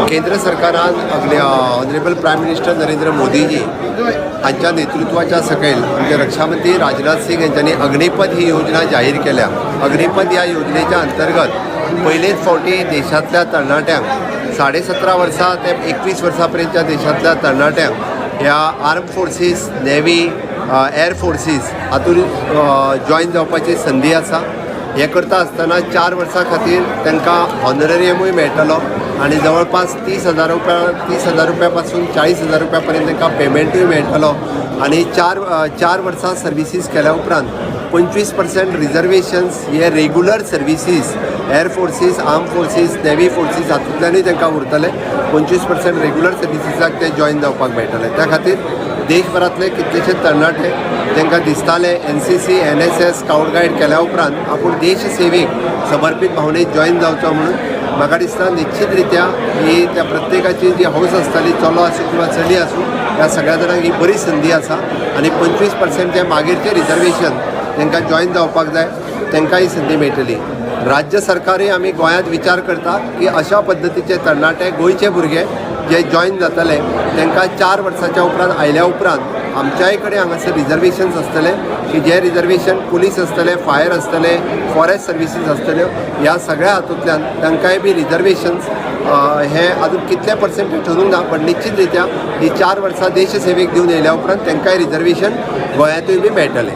केंद्र सरकारान honourable prime minister Narendra Modiji हांच्या नेतृत्वाच्या सकयल आमचे रक्षामंत्री राजनाथ सिंग यांच्यानी अग्निपथ ही योजना जाहीर केल्या। अग्निपथ या योजनेच्या अंतर्गत पहिलेच फावटी देशातल्या तरणाट्यांक 17.5 वर्सां ते 21 वर्सांपर्यंतच्या देशातल्या तरणाट्यांक ह्या arm forces, navy, air forces हातूंत जॉइन जावपाची संदी आसा। हे करता आसतना 4 वर्सां खातीर तांकां हॉनरेरियमूय मेळटलो आणि जवळपास 30,000 रुपया पासून 40,000 रुपया पर्यंत तांकां पेमेंटूय मेळटलो आणि चार वर्सां सर्विसीस केल्या उपरांत 25% रिजर्वेशन्स हे regular services air forces, arm forces, navy forces हातूंतल्यानूय तांकां उरतले। 25% रेग्युलर सर्विसीसाक ते जॉइन जावपाक मेळटले। त्या खातीर देशभरातले कितलेशे तरणाटे तांकां दिसताले NCC, NSS, स्काउट गायड केल्या उपरांत आपूण देश सेवेक समर्पित भावनेत जॉइन जावचो म्हणून म्हाका दिसता निश्चित रित्या ही त्या प्रत्येकाची जी हौस आसताली, चलो आसूं किंवा चली आसूं, ह्या सगळ्या जाणांक ही बरी संदी आसा आणि 25% जे मागीरचे रिजर्वेशन तांकां जॉइन जावपाक जाय तांकां ही संदी मेळटली। राज्य सरकारूय आमी गोंयांत विचार करता की अशा पद्दतीचे तरणाटे गोंयचे भुरगे जे जॉइन जातले तांकां 4 वर्सांच्या उपरांत आयल्या उपरांत आमच्याय कडेन हांगासर रिजर्वेशन्स आसतले की जे रिजर्वेशन पुलीस आसतले, फायर आसतले, फॉरेस्ट सर्विसीस आसतल्यो, ह्या सगळ्या हातूंतल्यान तांकांय बी रिजर्वेशन्स हे अजून कितले पर्सेंटेज ठरूंक ना, पण निश्चित रित्या ही 4 वर्सां देश सेवेक दिवन येयल्या उपरांत तांकांय रिजर्वेशन गोंयांतूय बी मेळटलें।